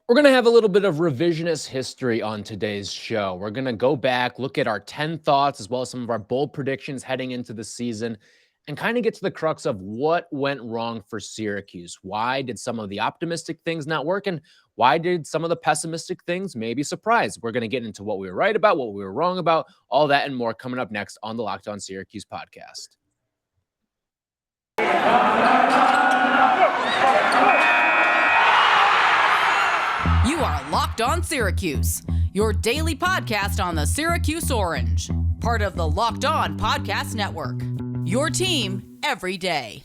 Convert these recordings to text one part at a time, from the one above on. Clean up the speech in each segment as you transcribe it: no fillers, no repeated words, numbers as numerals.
We're going to have a little bit of revisionist history on today's show. We're going to go back, look at our 10 thoughts, as well as some of our bold predictions heading into the season, and kind of get to the crux of what went wrong for Syracuse. Why did some of the optimistic things not work? And why did some of the pessimistic things maybe surprise? We're going to get into what we were right about, what we were wrong about, all that and more coming up next on the Locked On Syracuse podcast. You are Locked On Syracuse, your daily podcast on the Syracuse Orange, part of the Locked On Podcast Network, your team every day.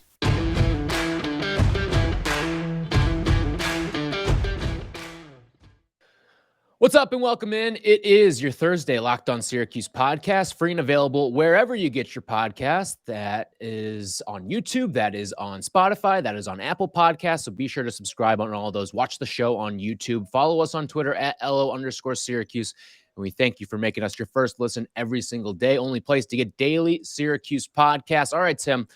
What's up and welcome in. It is your Thursday Locked On Syracuse podcast, free and available wherever you get your podcast. That is on YouTube, that is on Spotify, that is on Apple Podcasts. So be sure to subscribe on all those. Watch the show on YouTube. Follow us on Twitter at LO_Syracuse. And we thank you for making us your first listen every single day. Only place to get daily Syracuse podcasts. All right, Tim.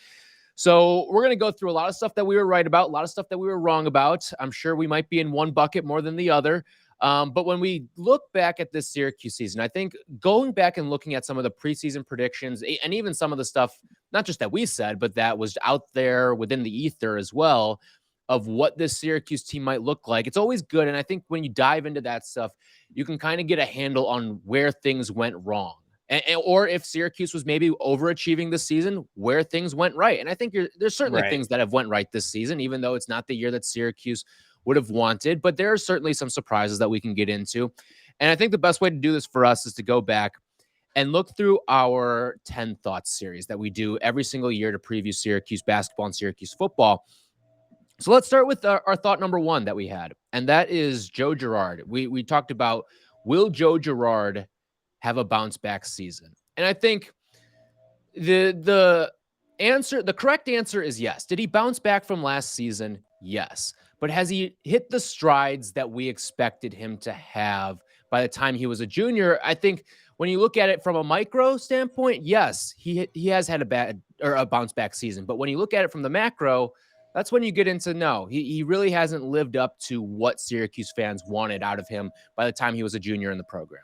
So we're going to go through a lot of stuff that we were right about, a lot of stuff that we were wrong about. I'm sure we might be in one bucket more than the other. But when we look back at this Syracuse season, I think going back and looking at some of the preseason predictions and even some of the stuff, not just that we said, but that was out there within the ether as well of what this Syracuse team might look like. It's always good. And I think when you dive into that stuff, you can kind of get a handle on where things went wrong. Or if Syracuse was maybe overachieving this season, where things went right. And I think there's certainly things that have went right this season, even though it's not the year that Syracuse would have wanted, but there are certainly some surprises that we can get into. And I think the best way to do this for us is to go back and look through our 10 Thoughts series that we do every single year to preview Syracuse basketball and Syracuse football. So let's start with our thought number one that we had, and that is Joe Girard. We talked about, will Joe Girard have a bounce back season? And I think the correct answer is yes. Did he bounce back from last season? Yes. But has he hit the strides that we expected him to have by the time he was a junior? I think when you look at it from a micro standpoint, yes, he has had a bounce back season. But when you look at it from the macro, that's when you get into no, he really hasn't lived up to what Syracuse fans wanted out of him by the time he was a junior in the program.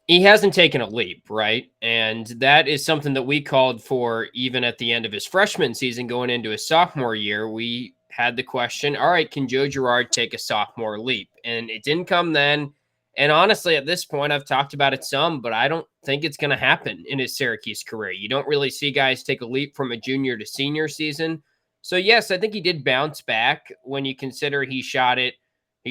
He hasn't taken a leap, right? And that is something that we called for even at the end of his freshman season going into his sophomore year. We had the question, all right, can Joe Girard take a sophomore leap? And it didn't come then. And honestly, at this point, I've talked about it some, but I don't think it's going to happen in his Syracuse career. You don't really see guys take a leap from a junior to senior season. So yes, I think he did bounce back when you consider he's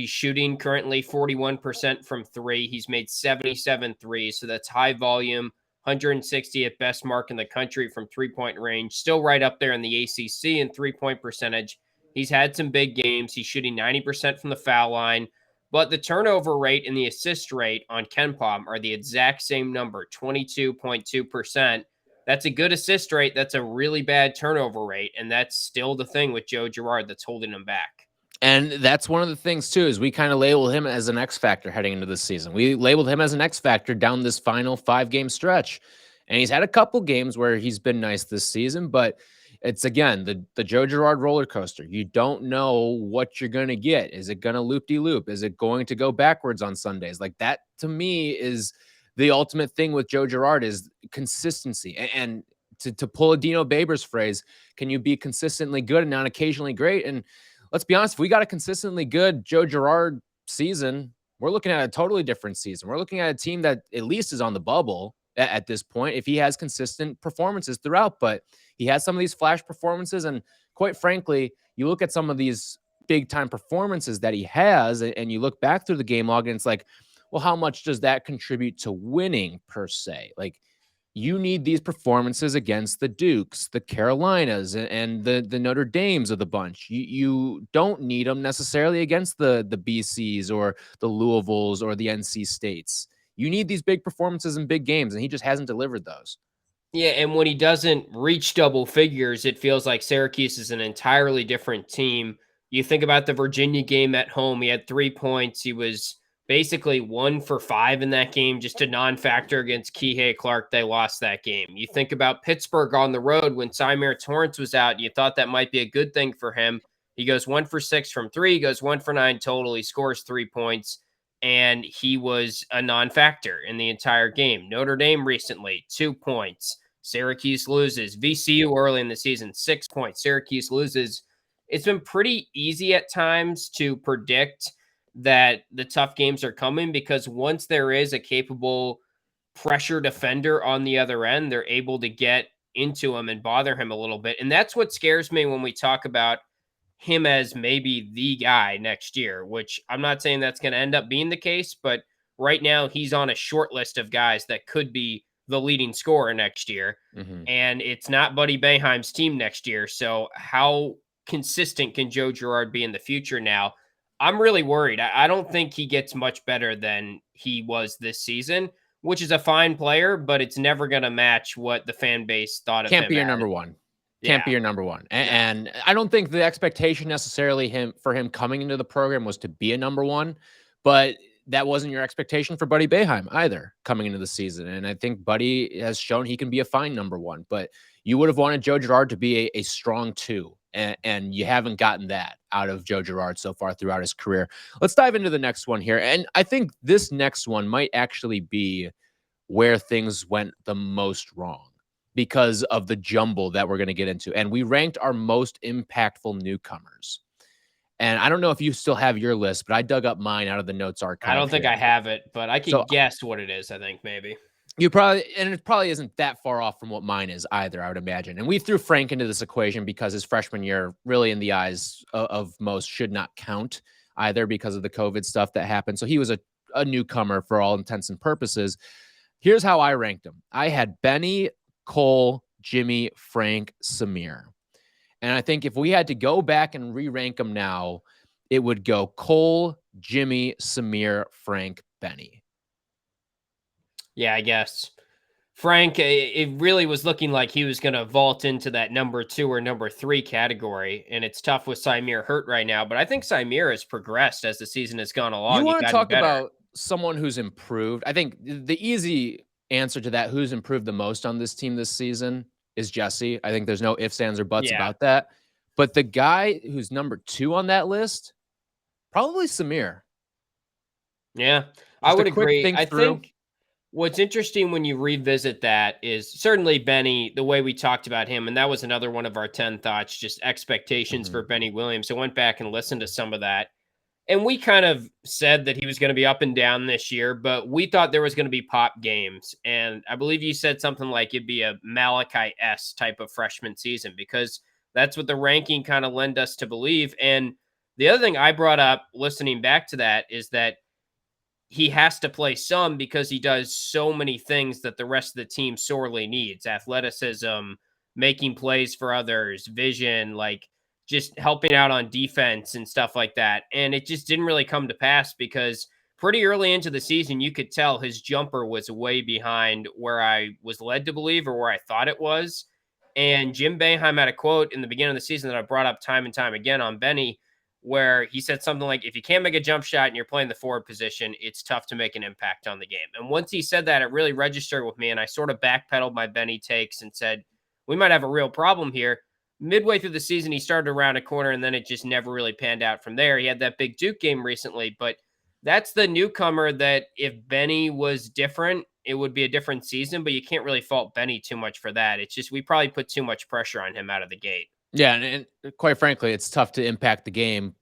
shooting currently 41% from three. He's made 77 threes, so that's high volume, 160th best mark in the country from three-point range. Still right up there in the ACC in three-point percentage. He's had some big games. He's shooting 90% from the foul line. But the turnover rate and the assist rate on KenPom are the exact same number, 22.2%. That's a good assist rate. That's a really bad turnover rate. And that's still the thing with Joe Girard that's holding him back. And that's one of the things, too, is we kind of labeled him as an X factor heading into this season. We labeled him as an X factor down this final 5-game stretch. And he's had a couple games where he's been nice this season, but it's, again, the Joe Girard roller coaster. You don't know what you're going to get. Is it going to loop-de-loop? Is it going to go backwards on Sundays? Like that, to me, is the ultimate thing with Joe Girard is consistency. And to pull a Dino Babers phrase, can you be consistently good and not occasionally great? And let's be honest, if we got a consistently good Joe Girard season, we're looking at a totally different season. We're looking at a team that at least is on the bubble at this point if he has consistent performances throughout. But he has some of these flash performances. And quite frankly, you look at some of these big-time performances that he has, and you look back through the game log, and it's like, well, how much does that contribute to winning per se? Like, you need these performances against the Dukes, the Carolinas, and the Notre Dames of the bunch. You don't need them necessarily against the BCs or the Louisvilles or the NC States. You need these big performances in big games, and he just hasn't delivered those. Yeah, and when he doesn't reach double figures, it feels like Syracuse is an entirely different team. You think about the Virginia game at home. He had 3 points. He was basically 1 for 5 in that game, just a non-factor against Kihei Clark. They lost that game. You think about Pittsburgh on the road when Symir Torrance was out. You thought that might be a good thing for him. He goes 1 for 6 from 3. He goes 1 for 9 total. He scores 3 points, and he was a non-factor in the entire game. Notre Dame recently, 2 points. Syracuse loses. VCU early in the season, 6 points. Syracuse loses. It's been pretty easy at times to predict that the tough games are coming, because once there is a capable pressure defender on the other end, they're able to get into him and bother him a little bit. And that's what scares me when we talk about him as maybe the guy next year, which I'm not saying that's going to end up being the case, but right now he's on a short list of guys that could be the leading scorer next year. And it's not Buddy Boeheim's team next year. So how consistent can Joe Girard be in the future now? I'm really worried. I don't think he gets much better than he was this season, which is a fine player, but it's never going to match what the fan base thought of him. Can't be your number one. Can't be your number one. And I don't think the expectation necessarily for him coming into the program was to be a number one, but that wasn't your expectation for Buddy Boeheim either coming into the season. And I think Buddy has shown he can be a fine number one, but you would have wanted Joe Girard to be a strong 2. And you haven't gotten that out of Joe Girard so far throughout his career. Let's dive into the next one here. And I think this next one might actually be where things went the most wrong because of the jumble that we're going to get into. And we ranked our most impactful newcomers. And I don't know if you still have your list, but I dug up mine out of the notes archive. I don't think I have it, but I can guess what it is, I think, maybe. You probably, and it probably isn't that far off from what mine is either, I would imagine. And we threw Frank into this equation because his freshman year, really in the eyes of most, should not count either because of the COVID stuff that happened. So he was a newcomer for all intents and purposes. Here's how I ranked him. I had Benny, Cole, Jimmy, Frank, Samir. And I think if we had to go back and re-rank them now, it would go Cole, Jimmy, Samir, Frank, Benny. Yeah, I guess. Frank, it really was looking like he was going to vault into that number 2 or number 3 category, and it's tough with Symir hurt right now, but I think Symir has progressed as the season has gone along. You want to talk about someone who's improved? I think the easy answer to that, who's improved the most on this team this season, is Jesse. I think there's no ifs, ands, or buts about that. But the guy who's number 2 on that list, probably Samir. Yeah, I would agree. I think what's interesting when you revisit that is certainly Benny, the way we talked about him, and that was another one of our 10 thoughts, just expectations for Benny Williams. I went back and listened to some of that, and we kind of said that he was going to be up and down this year, but we thought there was going to be pop games. And I believe you said something like it'd be a Malachi-esque type of freshman season, because that's what the ranking kind of led us to believe. And the other thing I brought up listening back to that is that he has to play some because he does so many things that the rest of the team sorely needs: athleticism, making plays for others, vision, like just helping out on defense and stuff like that. And it just didn't really come to pass because pretty early into the season, you could tell his jumper was way behind where I was led to believe or where I thought it was. And Jim Boeheim had a quote in the beginning of the season that I brought up time and time again on Benny, where he said something like, if you can't make a jump shot and you're playing the forward position, it's tough to make an impact on the game. And once he said that, it really registered with me. And I sort of backpedaled my Benny takes and said, we might have a real problem here. Midway through the season, he started around a corner, and then it just never really panned out from there. He had that big Duke game recently, but that's the newcomer that if Benny was different, it would be a different season, but you can't really fault Benny too much for that. It's just we probably put too much pressure on him out of the gate. Yeah, and quite frankly, it's tough to impact the game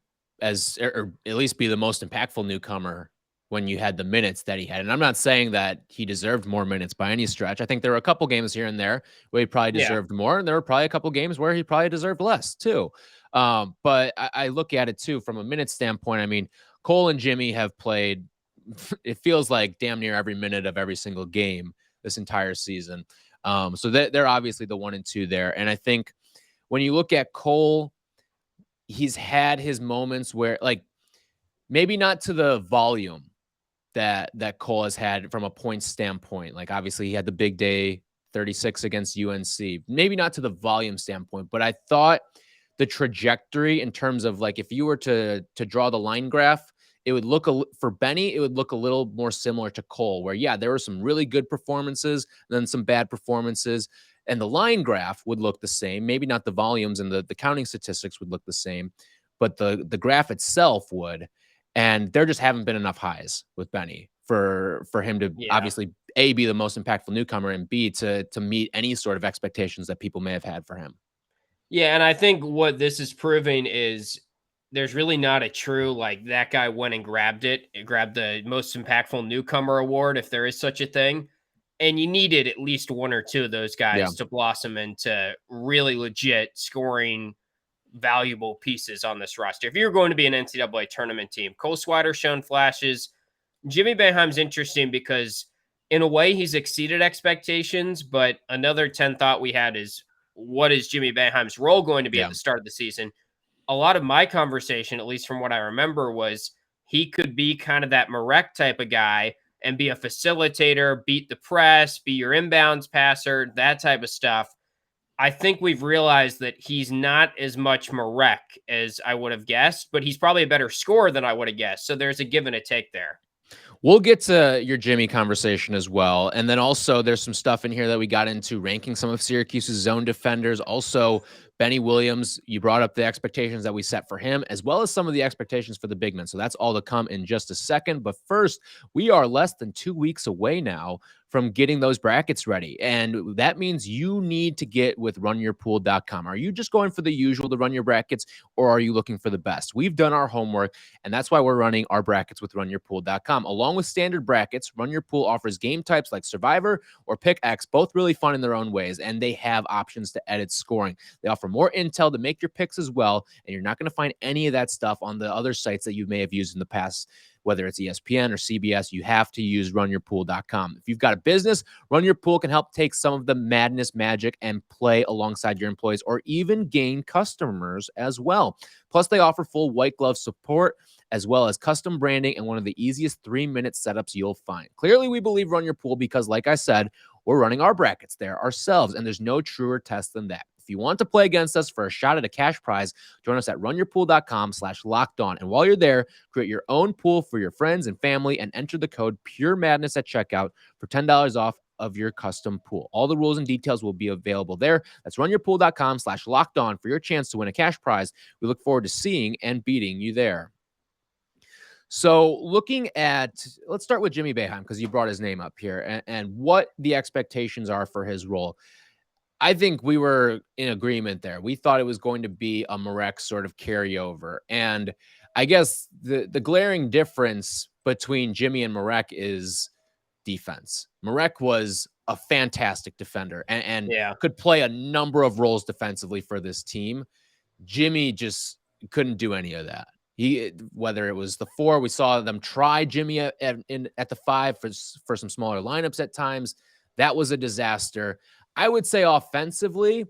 or at least be the most impactful newcomer when you had the minutes that he had. And I'm not saying that he deserved more minutes by any stretch. I think there were a couple games here and there where he probably deserved more, and there were probably a couple games where he probably deserved less too. But I look at it too from a minute standpoint. I mean, Cole and Jimmy have played, it feels like damn near every minute of every single game this entire season. So they're obviously the 1 and 2 there. And I think when you look at Cole, he's had his moments where, like, maybe not to the volume that Cole has had from a point standpoint. Like, obviously he had the big day, 36 against UNC, maybe not to the volume standpoint, but I thought the trajectory in terms of, like, if you were to draw the line graph, it would look for Benny, it would look a little more similar to Cole, where, yeah, there were some really good performances, then some bad performances, and the line graph would look the same. Maybe not the volumes and the counting statistics would look the same, but the graph itself would. And there just haven't been enough highs with Benny for him to obviously A, be the most impactful newcomer, and B, to meet any sort of expectations that people may have had for him. Yeah, and I think what this is proving is there's really not a true, like, that guy went and grabbed the most impactful newcomer award, if there is such a thing. And you needed at least one or two of those guys to blossom into really legit scoring valuable pieces on this roster. If you're going to be an NCAA tournament team, Cole Swider's shown flashes. Jimmy Boeheim's interesting because in a way he's exceeded expectations, but another 10 thought we had is, what is Jimmy Boeheim's role going to be at the start of the season? A lot of my conversation, at least from what I remember, was he could be kind of that Marek type of guy and be a facilitator, beat the press, be your inbounds passer, that type of stuff. I think we've realized that he's not as much Marek as I would have guessed, but he's probably a better scorer than I would have guessed. So there's a give and a take there. We'll get to your Jimmy conversation as well. And then also there's some stuff in here that we got into ranking some of Syracuse's zone defenders. Also, Benny Williams, you brought up the expectations that we set for him, as well as some of the expectations for the big men. So that's all to come in just a second. But first, we are less than 2 weeks away now from getting those brackets ready. And that means you need to get with runyourpool.com. Are you just going for the usual to run your brackets, or are you looking for the best? We've done our homework, and that's why we're running our brackets with runyourpool.com. Along with standard brackets, Run Your Pool offers game types like Survivor or Pick X, both really fun in their own ways, and they have options to edit scoring. They offer more intel to make your picks as well, and you're not going to find any of that stuff on the other sites that you may have used in the past. Whether it's ESPN or CBS, you have to use runyourpool.com. If you've got a business, Run Your Pool can help take some of the madness magic and play alongside your employees, or even gain customers as well. Plus, they offer full white glove support, as well as custom branding and one of the easiest 3-minute setups you'll find. Clearly, we believe Run Your Pool because, like I said, we're running our brackets there ourselves, and there's no truer test than that. If you want to play against us for a shot at a cash prize, join us at runyourpool.com/lockedon. And while you're there, create your own pool for your friends and family and enter the code Pure Madness at checkout for $10 off of your custom pool. All the rules and details will be available there. That's runyourpool.com/lockedon for your chance to win a cash prize. We look forward to seeing and beating you there. So looking at, let's start with Jimmy Boeheim, because you brought his name up here, and what the expectations are for his role. I think we were in agreement there. We thought it was going to be a Marek sort of carryover. And I guess the glaring difference between Jimmy and Marek is defense. Marek was a fantastic defender and could play a number of roles defensively for this team. Jimmy just couldn't do any of that. Whether it was the 4, we saw them try Jimmy at the 5 for some smaller lineups at times. That was a disaster. I would say offensively,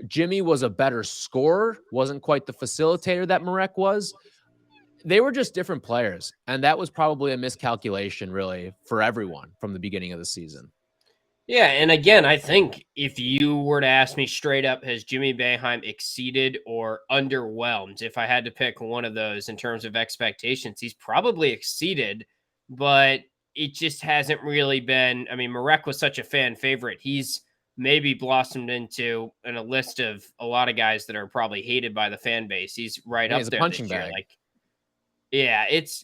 Jimmy was a better scorer, wasn't quite the facilitator that Marek was. They were just different players, and that was probably a miscalculation, really, for everyone from the beginning of the season. Yeah, and again, I think if you were to ask me straight up, has Jimmy Boeheim exceeded or underwhelmed? If I had to pick one of those in terms of expectations, he's probably exceeded, but it just hasn't really been. I mean, Marek was such a fan favorite. He's maybe blossomed into in a list of a lot of guys that are probably hated by the fan base. He's right up he's there a punching this year. bag. Like, yeah, it's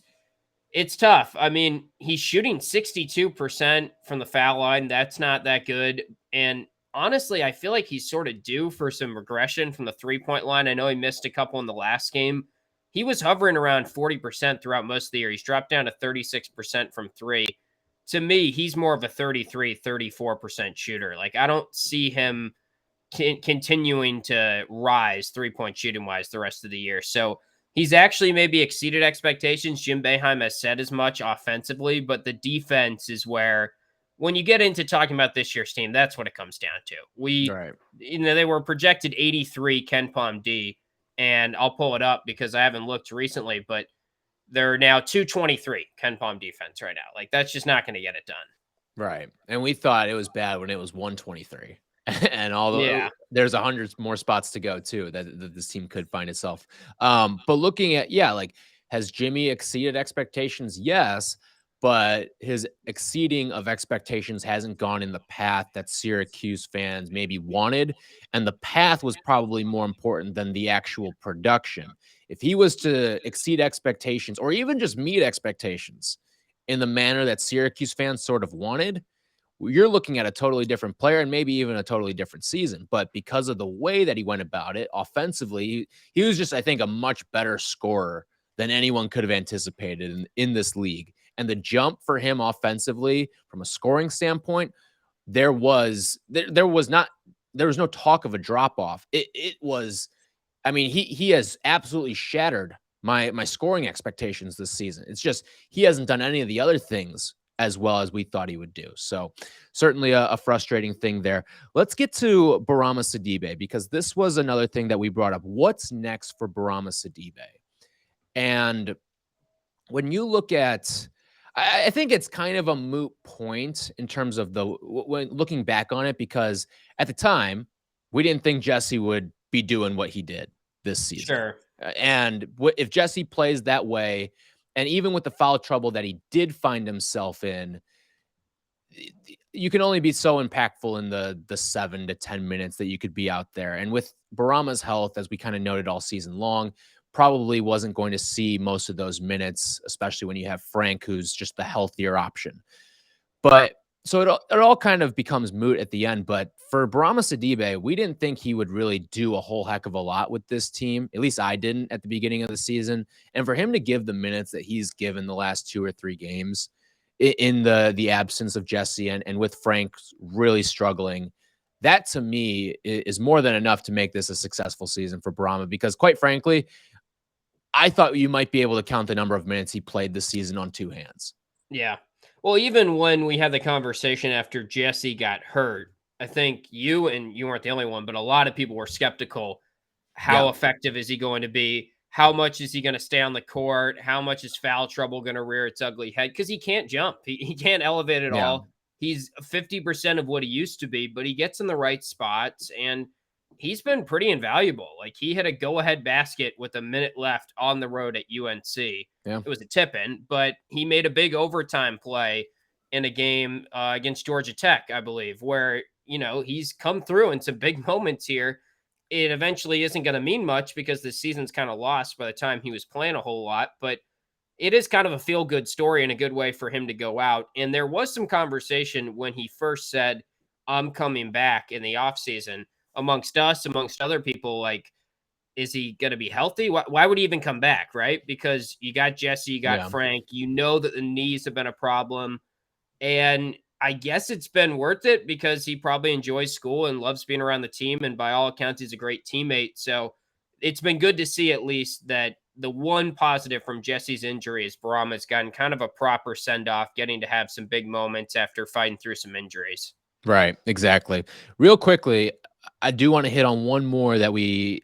tough. I mean, he's shooting 62% from the foul line. That's not that good. And honestly, I feel like he's sort of due for some regression from the 3-point line. I know he missed a couple in the last game. He was hovering around 40% throughout most of the year. He's dropped down to 36% from 3. To me, he's more of a 33, 34% shooter. Like, I don't see him continuing to rise 3-point shooting wise the rest of the year. So he's actually maybe exceeded expectations. Jim Boeheim has said as much offensively, but the defense is where, when you get into talking about this year's team, that's what it comes down to. They were projected 83 KenPom D, and I'll pull it up because I haven't looked recently, but they're now 223 KenPom defense right now. Like, that's just not going to get it done. Right. And we thought it was bad when it was 123. And there's 100 more spots to go too that this team could find itself. But looking at, like, has Jimmy exceeded expectations? Yes. but his exceeding of expectations hasn't gone in the path that Syracuse fans maybe wanted. And the path was probably more important than the actual production. If he was to exceed expectations or even just meet expectations in the manner that Syracuse fans sort of wanted, you're looking at a totally different player and maybe even a totally different season. But because of the way that he went about it offensively, he was just, I think, a much better scorer than anyone could have anticipated in this league. And the jump for him offensively from a scoring standpoint, there was no talk of a drop off. It was, I mean, he has absolutely shattered my scoring expectations this season. It's just he hasn't done any of the other things as well as we thought he would do. So certainly a frustrating thing there. Let's get to Brahma Sidibe, because this was another thing that we brought up. What's next for Brahma Sidibe? And when you look at, I think it's kind of a moot point in terms of when looking back on it, because at the time we didn't think Jesse would be doing what he did this season. Sure. And if Jesse plays that way, and even with the foul trouble that he did find himself in, you can only be so impactful in the 7 to 10 minutes that you could be out there. And with Brahma's health, as we kind of noted all season long, probably wasn't going to see most of those minutes, especially when you have Frank, who's just the healthier option. But so it all kind of becomes moot at the end. But for Brahma Sidibe, we didn't think he would really do a whole heck of a lot with this team. At least I didn't at the beginning of the season. And for him to give the minutes that he's given the last 2 or 3 games in the absence of Jesse and with Frank really struggling, that to me is more than enough to make this a successful season for Brahma. Because quite frankly, I thought you might be able to count the number of minutes he played this season on 2 hands. Yeah. Well, even when we had the conversation after Jesse got hurt, I think you weren't the only one, but a lot of people were skeptical. How effective is he going to be? How much is he going to stay on the court? How much is foul trouble going to rear its ugly head? Because he can't jump. He can't elevate at all. He's 50% of what he used to be, but he gets in the right spots, and he's been pretty invaluable. Like, he had a go-ahead basket with a minute left on the road at UNC. Yeah. It was a tip-in, but he made a big overtime play in a game against Georgia Tech, I believe, where, he's come through in some big moments here. It eventually isn't going to mean much because the season's kind of lost by the time he was playing a whole lot, but it is kind of a feel-good story and a good way for him to go out. And there was some conversation when he first said, "I'm coming back," in the offseason amongst us, amongst other people, like, is he going to be healthy? Why would he even come back, right? Because you got Jesse, you got Frank, that the knees have been a problem. And I guess it's been worth it because he probably enjoys school and loves being around the team. And by all accounts, he's a great teammate. So it's been good to see at least that the one positive from Jesse's injury is Brahma's gotten kind of a proper send-off, getting to have some big moments after fighting through some injuries. Right, exactly. Real quickly, I do want to hit on one more that we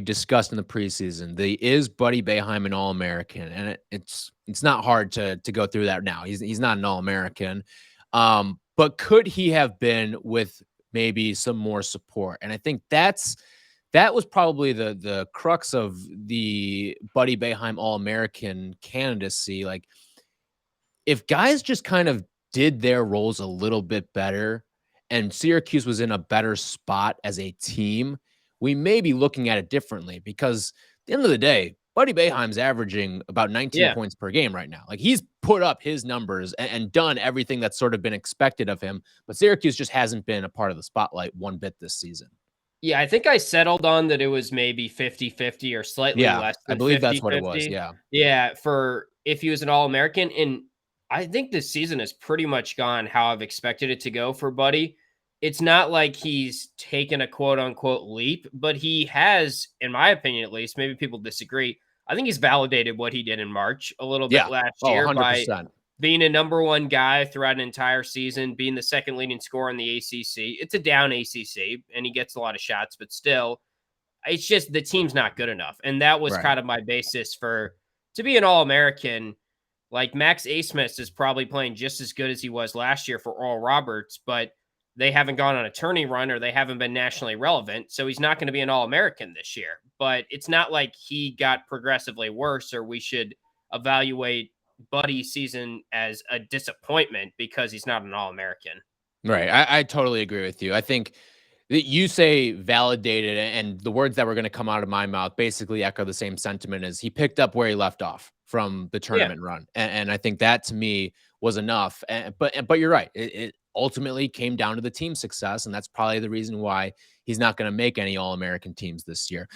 discussed in the preseason. Is Buddy Boeheim an All-American? And it's not hard to go through that now. He's not an All-American. But could he have been with maybe some more support? And I think that was probably the crux of the Buddy Boeheim All-American candidacy. Like, if guys just kind of did their roles a little bit better and Syracuse was in a better spot as a team, we may be looking at it differently, because at the end of the day, Buddy Boeheim's averaging about 19 points per game right now. Like, he's put up his numbers and done everything that's sort of been expected of him, but Syracuse just hasn't been a part of the spotlight one bit this season. Yeah, I think I settled on that it was maybe 50-50 or slightly less than 50-50. I believe that's what it was, yeah. Yeah, for if he was an All-American. And I think this season has pretty much gone how I've expected it to go for Buddy. It's not like he's taken a quote-unquote leap, but he has, in my opinion at least, maybe people disagree, I think he's validated what he did in March a little bit last year 100%. By being a number 1 guy throughout an entire season, being the second leading scorer in the ACC. It's a down ACC, and he gets a lot of shots, but still, it's just the team's not good enough. And that was kind of my basis to be an All-American. Like, Max Asmus is probably playing just as good as he was last year for Oral Roberts, but they haven't gone on a tourney run or they haven't been nationally relevant. So he's not going to be an All-American this year. But it's not like he got progressively worse or we should evaluate Buddy season as a disappointment because he's not an All-American. Right. I totally agree with you. I think that you say validated, and the words that were going to come out of my mouth basically echo the same sentiment as he picked up where he left off from the Yeah. tournament run. And I think that to me was enough. But you're right. It ultimately came down to the team success. And that's probably the reason why he's not going to make any All-American teams this year.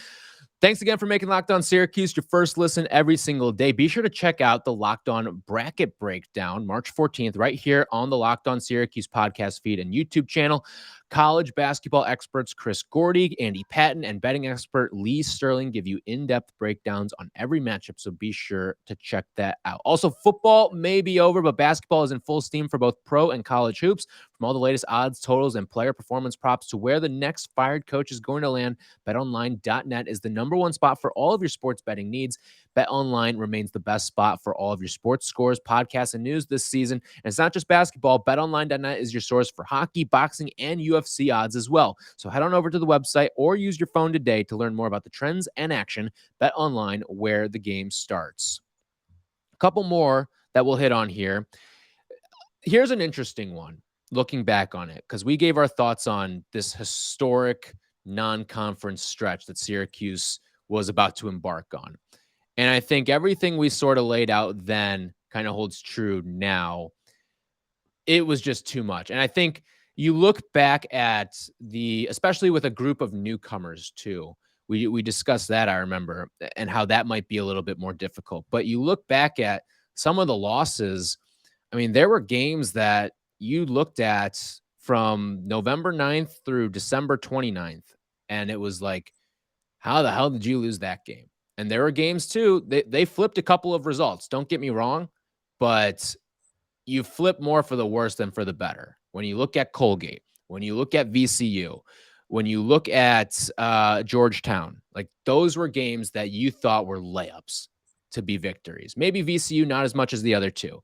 Thanks again for making Locked On Syracuse your first listen every single day. Be sure to check out the Locked On Bracket Breakdown March 14th right here on the Locked On Syracuse podcast feed and YouTube channel. College basketball experts Chris Gordy, Andy Patton, and betting expert Lee Sterling give you in-depth breakdowns on every matchup, so be sure to check that out. Also, football may be over, but basketball is in full steam for both pro and college hoops. From all the latest odds, totals, and player performance props to where the next fired coach is going to land, BetOnline.net is the number one spot for all of your sports betting needs. BetOnline remains the best spot for all of your sports scores, podcasts, and news this season. And it's not just basketball. BetOnline.net is your source for hockey, boxing, and UFC odds as well. So head on over to the website or use your phone today to learn more about the trends and action. BetOnline, where the game starts. A couple more that we'll hit on here. Here's an interesting one, looking back on it, because we gave our thoughts on this historic non-conference stretch that Syracuse was about to embark on. And I think everything we sort of laid out then kind of holds true now. It was just too much. And I think you look back at especially with a group of newcomers too. We discussed that, I remember, and how that might be a little bit more difficult. But you look back at some of the losses. I mean, there were games that you looked at from November 9th through December 29th. And it was like, how the hell did you lose that game? And there were games too. They flipped a couple of results. Don't get me wrong, but you flip more for the worse than for the better. When you look at Colgate, when you look at VCU, when you look at Georgetown, like those were games that you thought were layups to be victories. Maybe VCU not as much as the other two,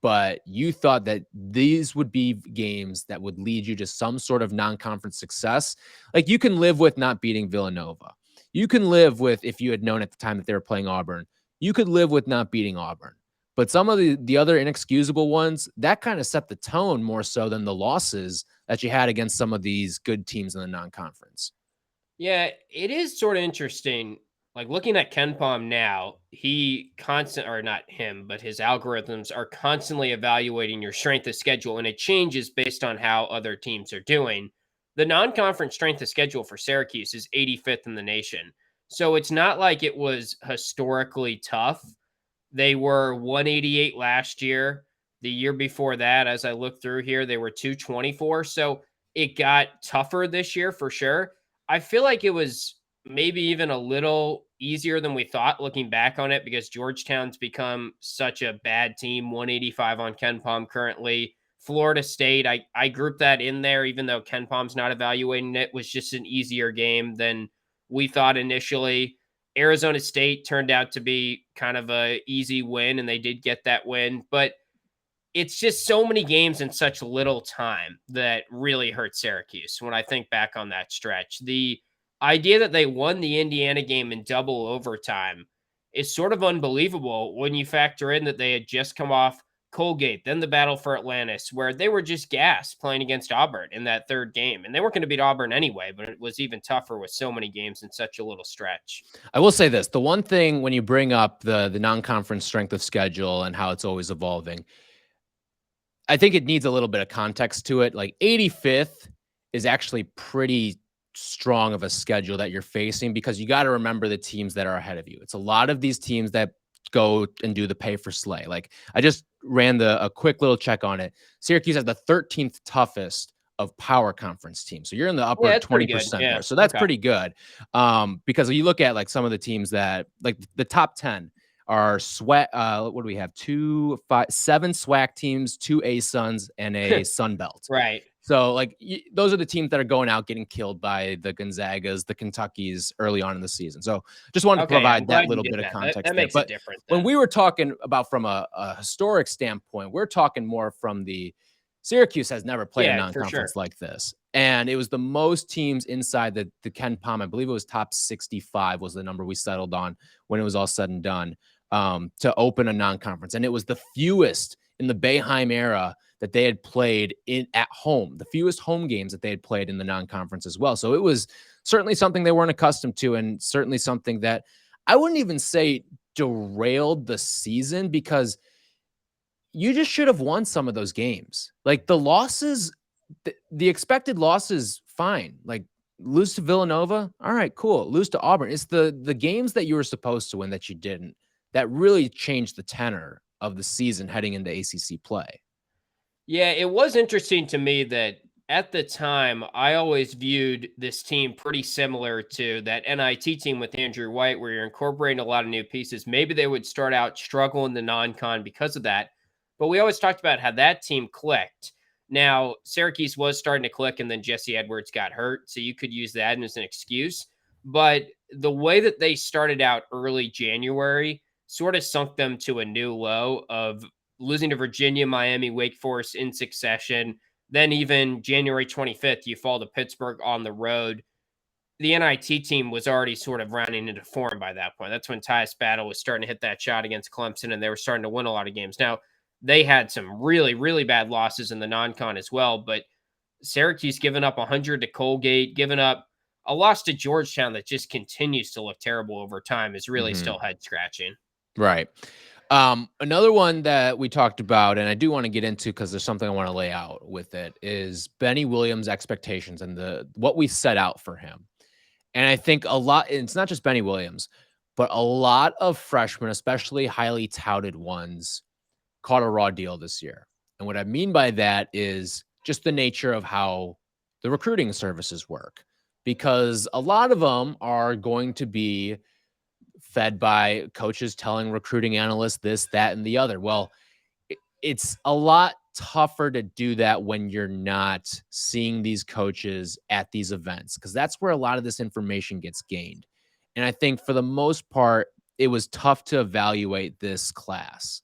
but you thought that these would be games that would lead you to some sort of non-conference success. Like you can live with not beating Villanova. You can live with, if you had known at the time that they were playing Auburn, you could live with not beating Auburn. But some of the other inexcusable ones, that kind of set the tone more so than the losses that you had against some of these good teams in the non-conference. Yeah, it is sort of interesting. Like looking at KenPom now, his algorithms are constantly evaluating your strength of schedule, and it changes based on how other teams are doing. The non-conference strength of schedule for Syracuse is 85th in the nation. So it's not like it was historically tough. They were 188 last year. The year before that, as I look through here, they were 224. So it got tougher this year for sure. I feel like it was maybe even a little easier than we thought looking back on it because Georgetown's become such a bad team, 185 on KenPom currently. Florida State, I grouped that in there, even though KenPom's not evaluating it, was just an easier game than we thought initially. Arizona State turned out to be kind of a easy win, and they did get that win. But it's just so many games in such little time that really hurt Syracuse when I think back on that stretch. The idea that they won the Indiana game in double overtime is sort of unbelievable when you factor in that they had just come off Colgate, then the battle for Atlantis, where they were just gassed playing against Auburn in that third game. And they weren't going to beat Auburn anyway, but it was even tougher with so many games in such a little stretch. I will say this. The one thing when you bring up the non-conference strength of schedule and how it's always evolving, I think it needs a little bit of context to it. Like 85th is actually pretty strong of a schedule that you're facing because you got to remember the teams that are ahead of you. It's a lot of these teams that go and do the pay for slay. Like I just ran a quick little check on it. Syracuse has the 13th toughest of power conference teams. So you're in the upper 20% there. So that's pretty good. Because you look at like some of the teams that like the top 10 are sweat. What do we have? 7 SWAC teams, 2 ASUNs, and a Sun Belt. Right. So like those are the teams that are going out getting killed by the Gonzagas, the Kentuckys early on in the season. So just wanted to provide that little bit of context. That makes it different. When we were talking about from a historic standpoint, we're talking more from the Syracuse has never played a non-conference like this. And it was the most teams inside the KenPom. I believe it was top 65 was the number we settled on when it was all said and done. to open a non-conference. And it was the fewest in the Boeheim era that they had played at home, the fewest home games that they had played in the non-conference as well. So it was certainly something they weren't accustomed to, and certainly something that I wouldn't even say derailed the season, because you just should have won some of those games. Like the losses, the expected losses, fine. Like lose to Villanova, all right, cool. Lose to Auburn. It's the games that you were supposed to win that you didn't that really changed the tenor of the season heading into ACC play. Yeah, it was interesting to me that at the time, I always viewed this team pretty similar to that NIT team with Andrew White, where you're incorporating a lot of new pieces. Maybe they would start out struggling the non-con because of that. But we always talked about how that team clicked. Now, Syracuse was starting to click, and then Jesse Edwards got hurt. So you could use that as an excuse. But the way that they started out early January sort of sunk them to a new low of losing to Virginia, Miami, Wake Forest in succession. Then even January 25th, you fall to Pittsburgh on the road. The NIT team was already sort of rounding into form by that point. That's when Tyus Battle was starting to hit that shot against Clemson, and they were starting to win a lot of games. Now, they had some really, really bad losses in the non-con as well, but Syracuse giving up 100 to Colgate, giving up a loss to Georgetown that just continues to look terrible over time is really still head-scratching. Right. Another one that we talked about, and I do want to get into because there's something I want to lay out with it, is Benny Williams' expectations and what we set out for him. And I think a lot, it's not just Benny Williams, but a lot of freshmen, especially highly touted ones, caught a raw deal this year. And what I mean by that is just the nature of how the recruiting services work, because a lot of them are going to be fed by coaches telling recruiting analysts this, that, and the other. Well, it's a lot tougher to do that when you're not seeing these coaches at these events, because that's where a lot of this information gets gained. And I think for the most part, it was tough to evaluate this class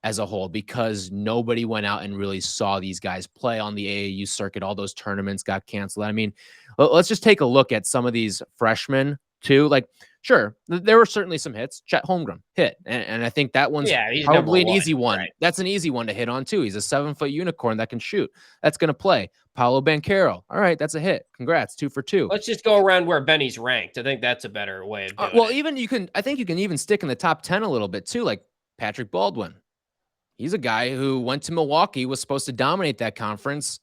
as a whole because nobody went out and really saw these guys play on the AAU circuit. All those tournaments got canceled. I mean, let's just take a look at some of these freshmen too. Like, sure, there were certainly some hits. Chet Holmgren hit. And I think that one's probably an easy one. Right. That's an easy one to hit on too. He's a 7-foot unicorn that can shoot. That's going to play. Paolo Banchero. All right, that's a hit. Congrats, 2 for 2. Let's just go around where Benny's ranked. I think that's a better way of doing it. Well, even I think you can even stick in the top 10 a little bit too, like Patrick Baldwin. He's a guy who went to Milwaukee, was supposed to dominate that conference.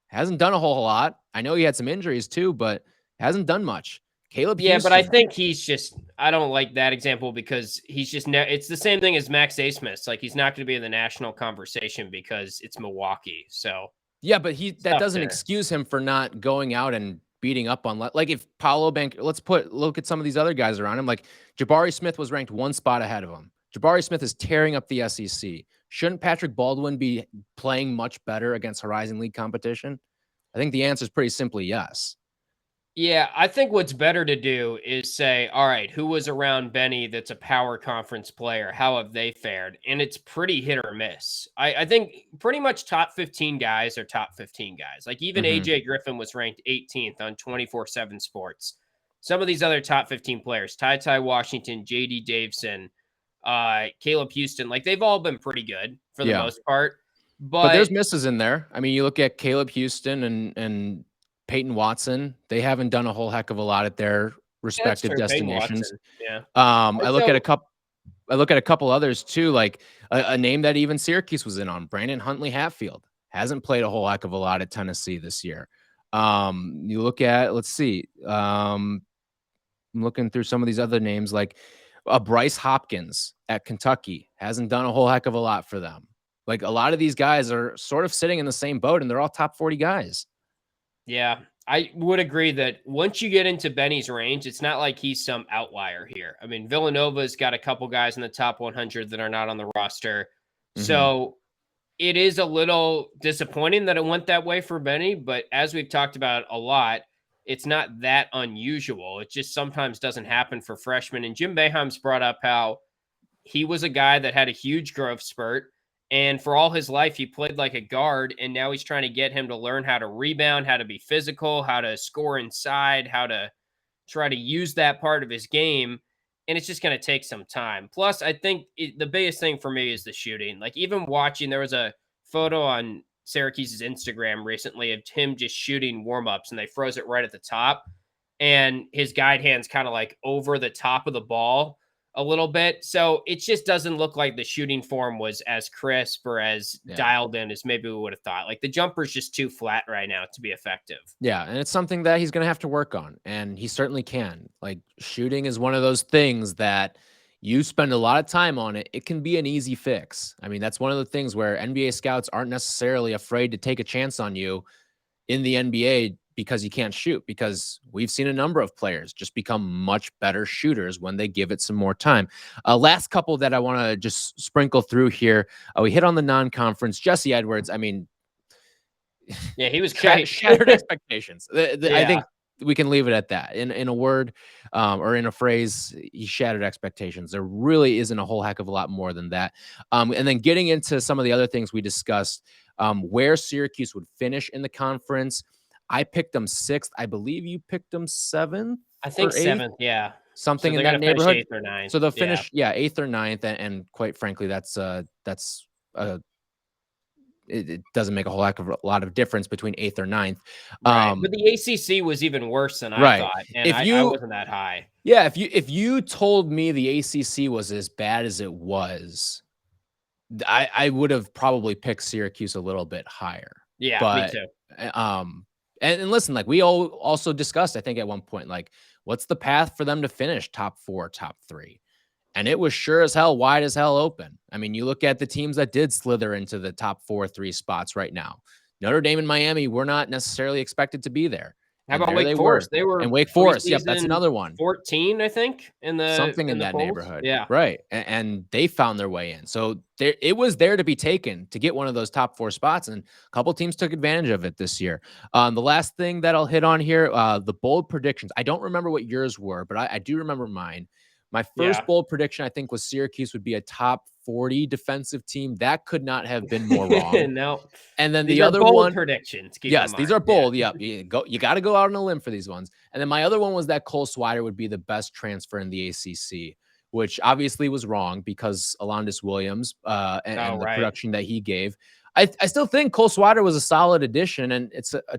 Hasn't done a whole lot. I know he had some injuries too, but hasn't done much. Caleb Houston. But I think he's just, I don't like that example because he's just, it's the same thing as Max Asmus. Like he's not going to be in the national conversation because it's Milwaukee. So yeah, but that doesn't excuse him for not going out and beating up on, like if Paolo look at some of these other guys around him. Like Jabari Smith was ranked 1 spot ahead of him. Jabari Smith is tearing up the SEC. Shouldn't Patrick Baldwin be playing much better against Horizon League competition? I think the answer is pretty simply yes. Yeah, I think what's better to do is say, all right, who was around Benny that's a power conference player? How have they fared? And it's pretty hit or miss. I think pretty much top 15 guys are top 15 guys. Like even AJ Griffin was ranked 18th on 24/7 Sports. Some of these other top 15 players, Ty Washington, JD Davison, Caleb Houston, like they've all been pretty good for the most part. But there's misses in there. I mean, you look at Caleb Houston and Peyton Watson, they haven't done a whole heck of a lot at their respective destinations. Yeah. I look at a couple others too, like a name that even Syracuse was in on, Brandon Huntley Hatfield, hasn't played a whole heck of a lot at Tennessee this year. You look at, let's see, I'm looking through some of these other names, like Bryce Hopkins at Kentucky hasn't done a whole heck of a lot for them. Like a lot of these guys are sort of sitting in the same boat, and they're all top 40 guys. Yeah, I would agree that once you get into Benny's range, it's not like he's some outlier here. I mean, Villanova's got a couple guys in the top 100 that are not on the roster. So it is a little disappointing that it went that way for Benny. But as we've talked about a lot, it's not that unusual. It just sometimes doesn't happen for freshmen. And Jim Boeheim's brought up how he was a guy that had a huge growth spurt. And for all his life, he played like a guard, and now he's trying to get him to learn how to rebound, how to be physical, how to score inside, how to try to use that part of his game. and it's just going to take some time. Plus, I think the biggest thing for me is the shooting. Like, even watching, there was a photo on Syracuse's Instagram recently of him just shooting warm-ups, and they froze it right at the top, and his guide hand's kind of like over the top of the ball a little bit. So it just doesn't look like the shooting form was as crisp or as dialed in as maybe we would have thought. Like, the jumper's just too flat right now to be effective. Yeah, and it's something that he's going to have to work on, and he certainly can. Like, shooting is one of those things that you spend a lot of time on it. It can be an easy fix. I mean, that's one of the things where NBA scouts aren't necessarily afraid to take a chance on you in the NBA because you can't shoot, because we've seen a number of players just become much better shooters when they give it some more time. Last couple that I want to just sprinkle through here. We hit on the non-conference. Jesse Edwards, I mean, yeah, he was great. Shattered expectations. I think we can leave it at that. In a word, or in a phrase, he shattered expectations. There really isn't a whole heck of a lot more than that. And then getting into some of the other things we discussed, where Syracuse would finish in the conference. I picked them 6th. I believe you picked them 7th. I think 7th. Yeah. Something in that neighborhood. 8th or 9th. So they'll finish, 8th or 9th. And quite frankly, it doesn't make a whole heck of a lot of difference between 8th or 9th. Right. But the ACC was even worse than I thought. And I wasn't that high. Yeah. If you told me the ACC was as bad as it was, I would have probably picked Syracuse a little bit higher. Yeah, but, me too. And listen, like we all also discussed, I think at one point, like, what's the path for them to finish top 4, top 3? And it was sure as hell, wide as hell open. I mean, you look at the teams that did slither into the top 4, 3 spots right now. Notre Dame and Miami were not necessarily expected to be there. How about Wake Forest? They were, and Wake Forest. Yep, that's another one. 14, I think, in the something in the that polls. neighborhood. Yeah, right. And they found their way in. So it was there to be taken to get one of those top 4 spots, and a couple teams took advantage of it this year. The last thing that I'll hit on here, the bold predictions. I don't remember what yours were, but I do remember mine. My first bold prediction, I think, was Syracuse would be a top 40 defensive team. That could not have been more wrong. No. And then these the other bold one, predictions. Yes, these are bold. Yeah, you got to go out on a limb for these ones. And then my other one was that Cole Swider would be the best transfer in the ACC, which obviously was wrong because Alondas Williams and the production that he gave. I still think Cole Swider was a solid addition, and it's a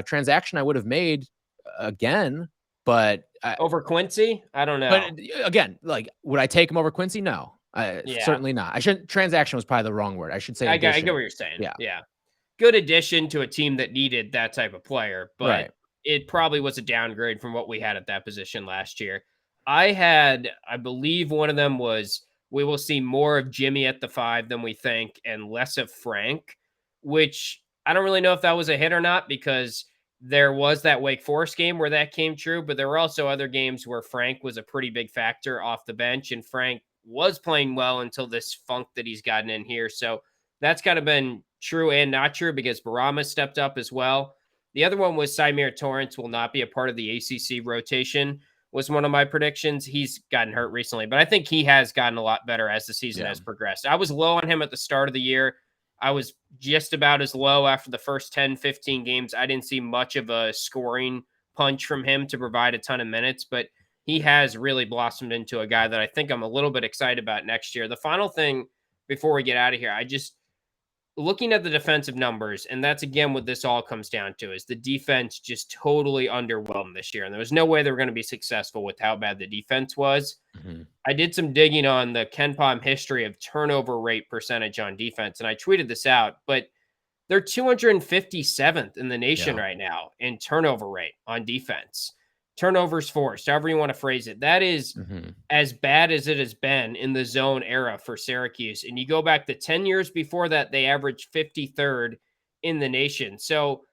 transaction I would have made again. But over Quincy, I don't know. But again, like, would I take him over Quincy? No, certainly not. I shouldn't. Transaction was probably the wrong word. I should say. I get what you're saying. Yeah. Good addition to a team that needed that type of player, but it probably was a downgrade from what we had at that position last year. I believe one of them was, we will see more of Jimmy at the 5 than we think, and less of Frank, which I don't really know if that was a hit or not, because there was that Wake Forest game where that came true, but there were also other games where Frank was a pretty big factor off the bench, and Frank was playing well until this funk that he's gotten in here. So that's kind of been true and not true, because Brahma stepped up as well. The other one was Symir Torrance will not be a part of the ACC rotation, was one of my predictions. He's gotten hurt recently, but I think he has gotten a lot better as the season has progressed. I was low on him at the start of the year. I was just about as low after the first 10, 15 games. I didn't see much of a scoring punch from him to provide a ton of minutes, but he has really blossomed into a guy that I think I'm a little bit excited about next year. The final thing before we get out of here, looking at the defensive numbers, and that's again what this all comes down to, is the defense just totally underwhelmed this year. And there was no way they were going to be successful with how bad the defense was. Mm-hmm. I did some digging on the KenPom history of turnover rate percentage on defense, and I tweeted this out, but they're 257th in the nation right now in turnover rate on defense. Turnovers forced, however you want to phrase it. That is as bad as it has been in the zone era for Syracuse. And you go back to 10 years before that, they averaged 53rd in the nation. So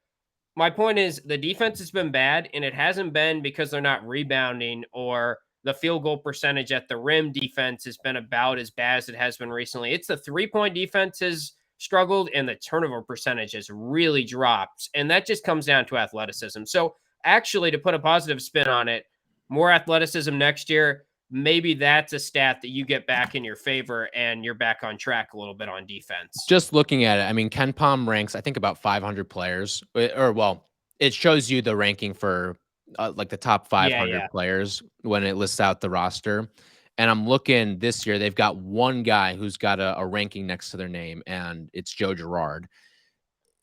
my point is, the defense has been bad, and it hasn't been because they're not rebounding, or the field goal percentage at the rim defense has been about as bad as it has been recently. It's the 3-point defense has struggled, and the turnover percentage has really dropped. And that just comes down to athleticism. So actually, to put a positive spin on it, more athleticism next year, maybe that's a stat that you get back in your favor, and you're back on track a little bit on defense. Just looking at it, I mean, KenPom ranks, I think, about 500 players, or well, it shows you the ranking for like the top 500 Yeah. players when it lists out the roster. And I'm looking this year, they've got one guy who's got a ranking next to their name, and it's Joe Girard.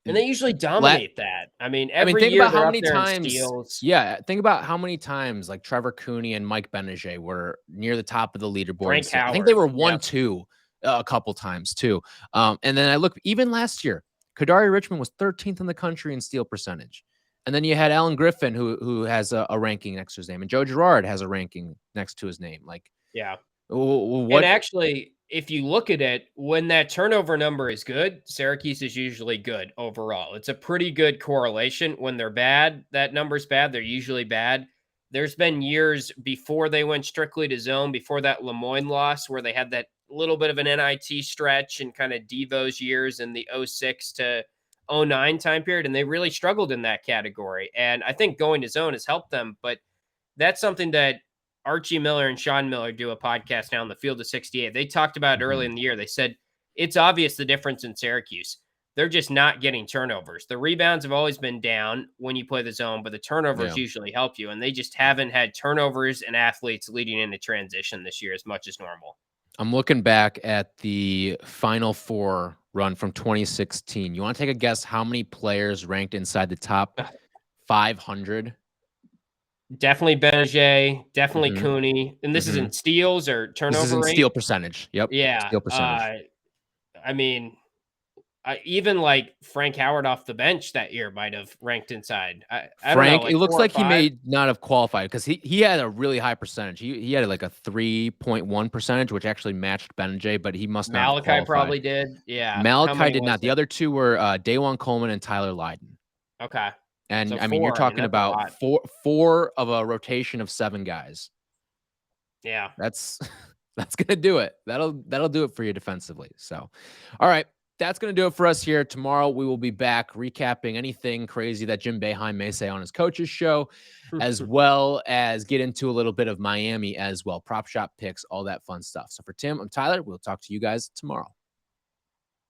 And they usually dominate that. I mean, every think year about how they're up many there in times. steals. Yeah, think about how many times like Trevor Cooney and Mike Benajay were near the top of the leaderboard. Frank I think they were Howard, 1-2 a couple times too. And then I look even last year, Kadari Richmond was 13th in the country in steal percentage. And then you had Alan Griffin, who has a ranking next to his name, and Joe Girard has a ranking next to his name. Like, Yeah. what? And actually, if you look at it, when that turnover number is good, Syracuse is usually good overall. It's a pretty good correlation. When they're bad, that number's bad. They're usually bad. There's been years before they went strictly to zone, before that Lemoyne loss, where they had that little bit of an NIT stretch and kind of Devo's years in the 06 to 09 time period. And they really struggled in that category. And I think going to zone has helped them. But that's something that Archie Miller and Sean Miller do a podcast now on the Field of 68. They talked about it early in the year. They said it's obvious the difference in Syracuse. They're just not getting turnovers. The rebounds have always been down when you play the zone, but the turnovers usually help you. And they just haven't had turnovers and athletes leading into transition this year as much as normal. I'm looking back at the Final Four run from 2016. You want to take a guess how many players ranked inside the top 500? Definitely Benajay, definitely Cooney. And this isn't steals or turnover This isn't rate. steal percentage. Yep. Yeah. Steal percentage. I mean, even like Frank Howard off the bench that year might have ranked inside. I don't know, Frank, like it looks 4 or like he 5. may not have qualified because he had a really high percentage. He had like a 3.1 percentage, which actually matched Benajay, but he must not have Malachi qualified. probably did. Yeah. How Malachi many did was not. it? The other two were Daewon Coleman and Tyler Lydon. Okay. And So I mean, you're 4, talking that's a about lot. four of a rotation of 7 guys. Yeah. That's gonna do it. That'll do it for you defensively. So, all right, that's gonna do it for us here. Tomorrow we will be back recapping anything crazy that Jim Boeheim may say on his coach's show, as well as get into a little bit of Miami as well, prop shop picks, all that fun stuff. So for Tim, I'm Tyler. We'll talk to you guys tomorrow.